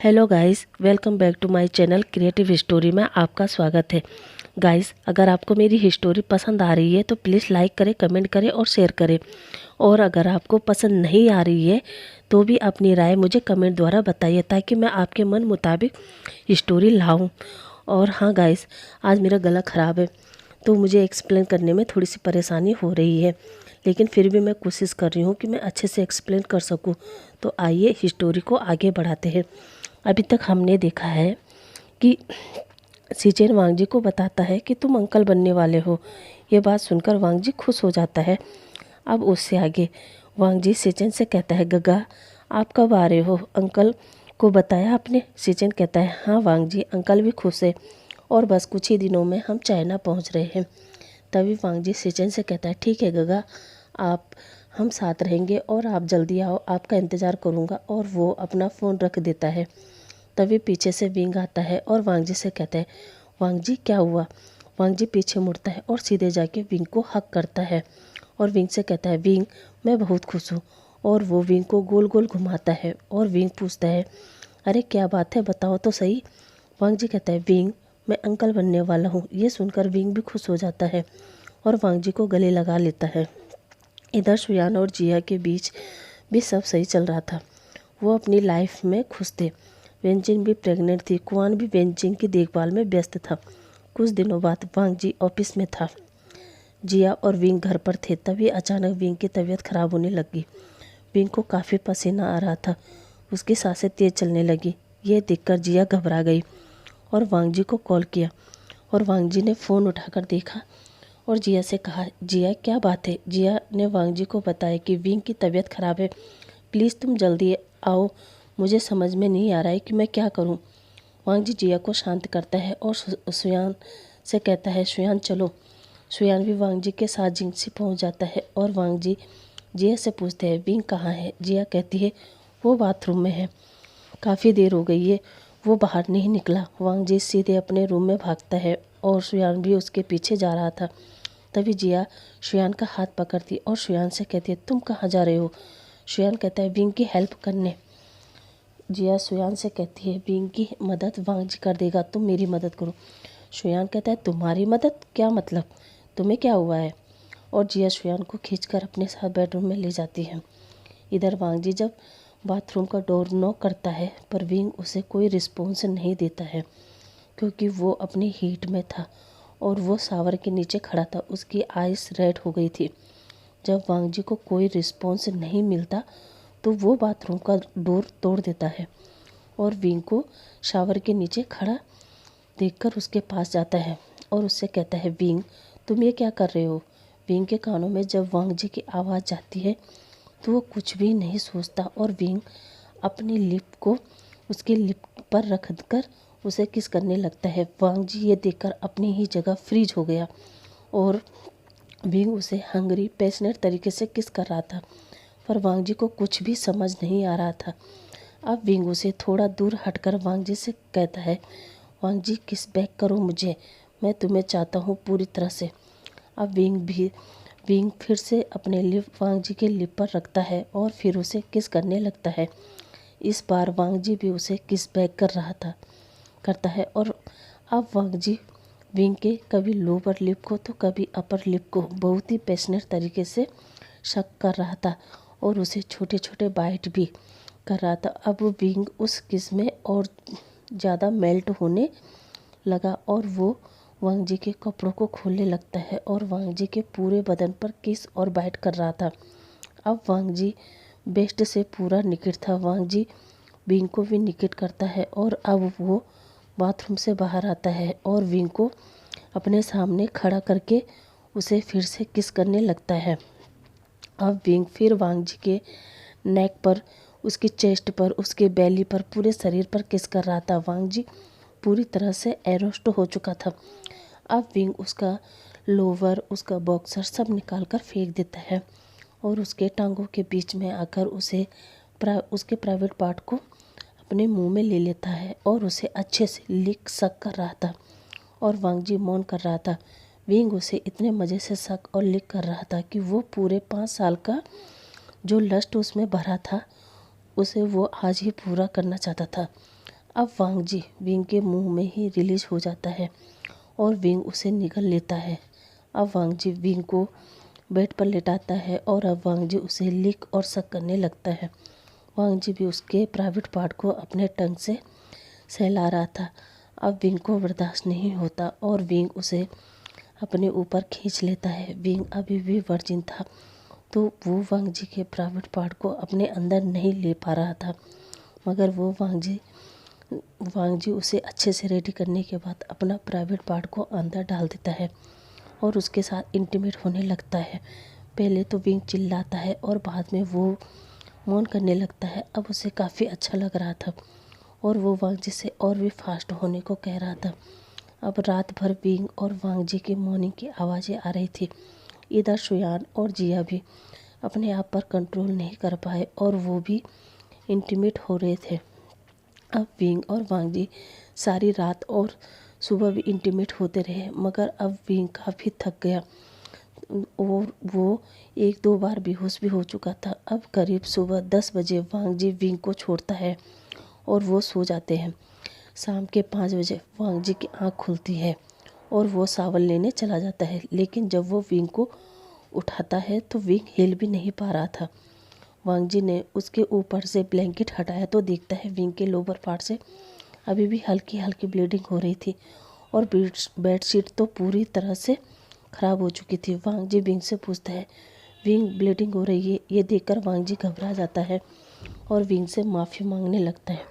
Hello guys, welcome back to my channel creative story में आपका स्वागत है। गाइस, अगर आपको मेरी स्टोरी पसंद आ रही है तो प्लीज़ लाइक करें, कमेंट करें और शेयर करें। और अगर आपको पसंद नहीं आ रही है तो भी अपनी राय मुझे कमेंट द्वारा बताइए ताकि मैं आपके मन मुताबिक स्टोरी लाऊं। और हाँ गाइस, आज मेरा गला ख़राब है तो मुझे एक्सप्लेन करने में थोड़ी सी परेशानी हो रही है, लेकिन फिर भी मैं कोशिश कर रही हूँ कि मैं अच्छे से एक्सप्लेन कर सकूँ। तो आइए स्टोरी को आगे बढ़ाते हैं। अभी तक हमने देखा है कि सीचेन वांगजी को बताता है कि तुम अंकल बनने वाले हो। ये बात सुनकर वांगजी खुश हो जाता है। अब उससे आगे वांगजी सीचेन से कहता है, गगा आप कब आ रहे हो? अंकल को बताया आपने? सीचेन कहता है, हाँ वांगजी, अंकल भी खुश है और बस कुछ ही दिनों में हम चाइना पहुंच रहे हैं। तभी वांगजी सीचेन से कहता है, ठीक है गगा, आप हम साथ रहेंगे और आप जल्दी आओ, आपका इंतज़ार करूँगा। और वो अपना फ़ोन रख देता है। तभी पीछे से विंग आता है और वांगजी से कहता है, वांगजी क्या हुआ? वांगजी पीछे मुड़ता है और सीधे जाके विंग को हक करता है और विंग से कहता है, विंग मैं बहुत खुश हूँ। और वो विंग को गोल गोल घुमाता है और विंग पूछता है, अरे क्या बात है, बताओ तो सही। वांगजी कहता है, विंग मैं अंकल बनने वाला हूँ। ये सुनकर विंग भी खुश हो जाता है और वांगजी को गले लगा लेता है। इधर शुयान और जिया के बीच भी सब सही चल रहा था। वो अपनी लाइफ में खुश थे। वेंजिन भी प्रेग्नेंट थी। कुआन भी वेंजिन की देखभाल में व्यस्त था। कुछ दिनों बाद वांगजी ऑफिस में था। जिया और विंग घर पर थे। तभी अचानक विंग की तबीयत खराब होने लगी। विंग को काफ़ी पसीना आ रहा था। उसकी सांसें तेज चलने लगी। ये देखकर जिया घबरा गई और वांगजी को कॉल किया और वांगजी ने फ़ोन उठाकर देखा और जिया से कहा, जिया क्या बात है? जिया ने वांगजी को बताया कि विंग की तबीयत खराब है, प्लीज़ तुम जल्दी आओ, मुझे समझ में नहीं आ रहा है कि मैं क्या करूं। वांगजी जिया को शांत करता है और सुयान से कहता है, सुयान चलो। सुयान भी वांगजी के साथ जिंगसी पहुंच जाता है और वांगजी जिया से पूछते हैं, विंग कहाँ है? जिया कहती है, वो बाथरूम में है, काफ़ी देर हो गई है, वो बाहर नहीं निकला। वांगजी सीधे अपने रूम में भागता है और सुयान भी उसके पीछे जा रहा था। तभी जिया शुयान का हाथ पकड़ती और शुयान से कहती है, तुम कहाँ जा रहे हो? शुयान कहता है, विंग की हेल्प करने। जिया शुयान से कहती है, विंग की मदद वांगजी कर देगा, तुम मेरी मदद करो। शुयान कहता है, तुम्हारी मदद? क्या मतलब? तुम्हें क्या हुआ है? और जिया शुयान को खींचकर अपने साथ बेडरूम में ले जाती है। इधर वांगजी जब बाथरूम का डोर नॉक करता है पर विंग उसे कोई रिस्पॉन्स नहीं देता है क्योंकि वो अपनी हीट में था और वो शावर के नीचे खड़ा था। उसकी आइस रेड हो गई थी। जब वांगजी को कोई रिस्पॉन्स नहीं मिलता तो वो बाथरूम का डोर तोड़ देता है और विंग को शावर के नीचे खड़ा देखकर उसके पास जाता है और उससे कहता है, विंग तुम ये क्या कर रहे हो? विंग के कानों में जब वांगजी की आवाज़ जाती है तो वो कुछ भी नहीं सोचता और विंग अपनी लिप को उसकी लिप पर रख कर उसे किस करने लगता है। वांगजी ये देखकर अपनी ही जगह फ्रीज हो गया और विंग उसे हंगरी पैशनेट तरीके से किस कर रहा था, पर वांगजी को कुछ भी समझ नहीं आ रहा था। अब विंग उसे थोड़ा दूर हटकर वांगजी से कहता है, वांगजी किस बैक करो मुझे, मैं तुम्हें चाहता हूँ पूरी तरह से। अब विंग फिर से अपने लिप वांगजी के लिप पर रखता है और फिर उसे किस करने लगता है। इस बार वांगजी भी उसे किस बैक करता है और अब वांगजी विंग के कभी लोअर लिप को तो कभी अपर लिप को बहुत ही पैशनेट तरीके से शक कर रहा था और उसे छोटे छोटे बाइट भी कर रहा था। अब विंग उस किस में और ज़्यादा मेल्ट होने लगा और वो वांगजी के कपड़ों को खोलने लगता है और वांगजी के पूरे बदन पर किस और बाइट कर रहा था। अब वांगजी बेस्ट से पूरा निकट था। वांगजी विंग को भी निकट करता है और अब वो बाथरूम से बाहर आता है और विंग को अपने सामने खड़ा करके उसे फिर से किस करने लगता है। अब विंग फिर वांगजी के नेक पर, उसकी चेस्ट पर, उसके बेली पर, पूरे शरीर पर किस कर रहा था। वांगजी पूरी तरह से एरोस्ट हो चुका था। अब विंग उसका लोवर, उसका बॉक्सर सब निकाल कर फेंक देता है और उसके टांगों के बीच में आकर उसके प्राइवेट पार्ट को अपने मुंह में ले लेता है और उसे अच्छे से लिक सक कर रहा था और वांगजी मौन कर रहा था। विंग उसे इतने मज़े से सक और लिक कर रहा था कि वो पूरे 5 साल का जो लस्ट उसमें भरा था उसे वो आज ही पूरा करना चाहता था। अब वांग जी विंग के मुंह में ही रिलीज हो जाता है और विंग उसे निगल लेता है। अब वांग जी विंग को बेड पर लेटाता है और अब वांग जी उसे लिक और सक करने लगता है। वांग जी भी उसके प्राइवेट पार्ट को अपने टंग से सहला रहा था। अब विंग को बर्दाश्त नहीं होता और विंग उसे अपने ऊपर खींच लेता है। विंग अभी भी वर्जिन था तो वो वांग जी के प्राइवेट पार्ट को अपने अंदर नहीं ले पा रहा था, मगर वो वांग जी उसे अच्छे से रेडी करने के बाद अपना प्राइवेट पार्ट को अंदर डाल देता है और उसके साथ इंटीमेट होने लगता है। पहले तो विंग चिल्लाता है और बाद में वो मौन करने लगता है। अब उसे काफ़ी अच्छा लग रहा था और वो वांग जी से और भी फास्ट होने को कह रहा था। अब रात भर विंग और वांग जी की मॉर्निंग की आवाज़ें आ रही थी। इधर शुयान और जिया भी अपने आप पर कंट्रोल नहीं कर पाए और वो भी इंटीमेट हो रहे थे। अब विंग और वांग जी सारी रात और सुबह भी इंटीमेट होते रहे, मगर अब विंग काफ़ी थक गया और वो एक दो बार बेहोश भी हो चुका था। अब करीब सुबह 10 बजे वांग जी विंग को छोड़ता है और वो सो जाते हैं। शाम के 5 बजे वांग जी की आँख खुलती है और वो सावन लेने चला जाता है, लेकिन जब वो विंग को उठाता है तो विंग हिल भी नहीं पा रहा था। वांग जी ने उसके ऊपर से ब्लैंकेट हटाया तो देखता है विंग के लोअर पार्ट से अभी भी हल्की हल्की ब्लीडिंग हो रही थी और बेडशीट तो पूरी तरह से ख़राब हो चुकी थी। वांग जी विंग से पूछता है, विंग ब्लीडिंग हो रही है। ये देखकर वांग जी घबरा जाता है और विंग से माफ़ी मांगने लगता है।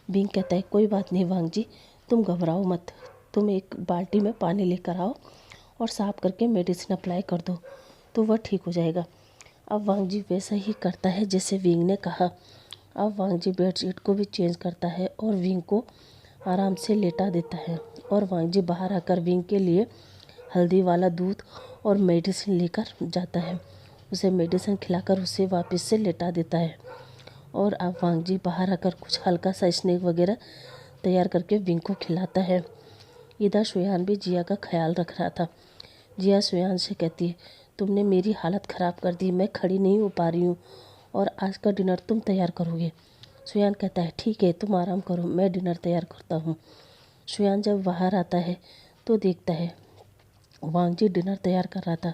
विंग कहता है, कोई बात नहीं वांग जी, तुम घबराओ मत, तुम एक बाल्टी में पानी लेकर आओ और साफ करके मेडिसिन अप्लाई कर दो तो वह ठीक हो जाएगा। अब वांग जी वैसा ही करता है जैसे विंग ने कहा। अब वांग जी बेडशीट को भी चेंज करता है और विंग को आराम से लेटा देता है और वांग जी बाहर आकर विंग के लिए हल्दी वाला दूध और मेडिसिन लेकर जाता है। उसे मेडिसिन खिलाकर उसे वापस से लेटा देता है और अब वांग जी बाहर आकर कुछ हल्का सा स्नैक वगैरह तैयार करके विंग को खिलाता है। इधर शुयान भी जिया का ख्याल रख रहा था। जिया शुयान से कहती है, तुमने मेरी हालत ख़राब कर दी, मैं खड़ी नहीं हो पा रही हूँ और आज का डिनर तुम तैयार करोगे। शुयान कहता है, ठीक है तुम आराम करो, मैं डिनर तैयार करता हूँ। शुयान जब बाहर आता है तो देखता है वांग जी डिनर तैयार कर रहा था।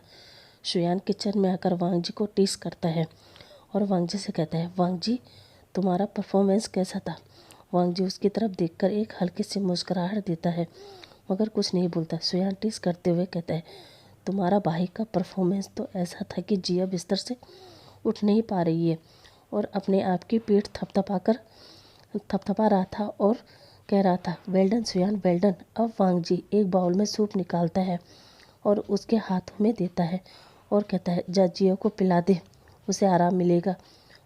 शुयान किचन में आकर वांग जी को टीस करता है और वांग जी से कहता है, वांग जी तुम्हारा परफॉर्मेंस कैसा था। वांग जी उसकी तरफ देखकर एक हल्की सी मुस्कुराहट देता है मगर कुछ नहीं बोलता। शुयान टीस करते हुए कहता है, तुम्हारा भाई का परफॉर्मेंस तो ऐसा था कि जिया बिस्तर से उठ नहीं पा रही है और अपने आप की पीठ थपथपा रहा था और कह रहा था, वेल डन शुयान वेल डन। अब वांग जी एक बाउल में सूप निकालता है और उसके हाथों में देता है और कहता है, जा जिया को पिला दे, उसे आराम मिलेगा,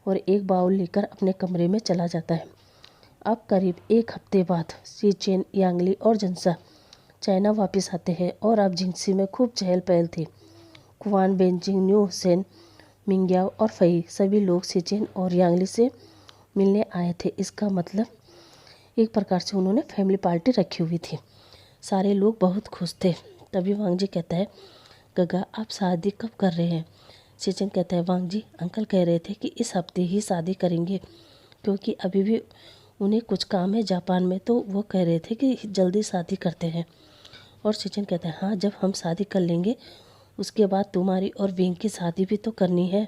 और एक बाउल लेकर अपने कमरे में चला जाता है। अब करीब एक हफ्ते बाद शीचेन, यांगली और जंसा चाइना वापस आते हैं और अब जिंगसी में खूब चहल पहल थी। Kuan, benzene, new Hussain, Mingyao और फई सभी लोग शीचेन और यांगली से मिलने आए थे। इसका मतलब एक प्रकार से उन्होंने फैमिली पार्टी रखी हुई थी। सारे लोग बहुत खुश थे। तभी वांग जी कहता है, गगा आप शादी कब कर रहे हैं। शीचेन कहता है, वांग जी अंकल कह रहे थे कि इस हफ्ते ही शादी करेंगे क्योंकि अभी भी उन्हें कुछ काम है जापान में, तो वो कह रहे थे कि जल्दी शादी करते हैं। और शीचेन कहता है, हाँ जब हम शादी कर लेंगे उसके बाद तुम्हारी और विंग की शादी भी तो करनी है।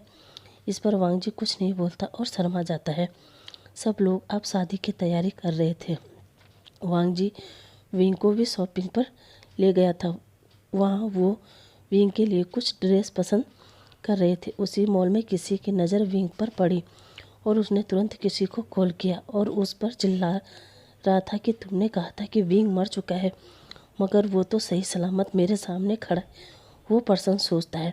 इस पर वांग जी कुछ नहीं बोलता और शर्मा जाता है। सब लोग अब शादी की तैयारी कर रहे थे। वांग जी विंग को भी शॉपिंग पर ले गया था। वहाँ वो विंग के लिए कुछ ड्रेस पसंद कर रहे थे। उसी मॉल में किसी की नज़र विंग पर पड़ी और उसने तुरंत किसी को कॉल किया और उस पर चिल्ला रहा था कि तुमने कहा था कि विंग मर चुका है, मगर वो तो सही सलामत मेरे सामने खड़ा है। वो पर्सन सोचता है,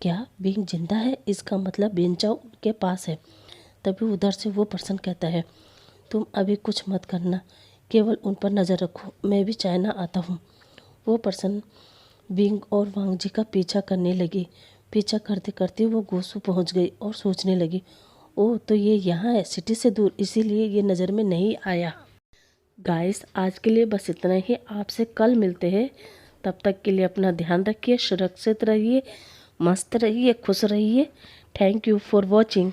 क्या विंग जिंदा है, इसका मतलब बेंचाओ उनके पास है। तभी उधर से वो पर्सन कहता है, तुम अभी कुछ मत करना, केवल उन पर नज़र रखो, मैं भी चाइना आता हूँ। वो पर्सन विंग और वांग जी का पीछा करने लगी। पीछा करते करते वो गोसू पहुँच गई और सोचने लगी, ओह तो ये यहाँ है, सिटी से दूर, इसीलिए ये नज़र में नहीं आया। गाइस आज के लिए बस इतना ही। आपसे कल मिलते हैं। तब तक के लिए अपना ध्यान रखिए, सुरक्षित रहिए, मस्त रहिए, खुश रहिए। Thank you for watching.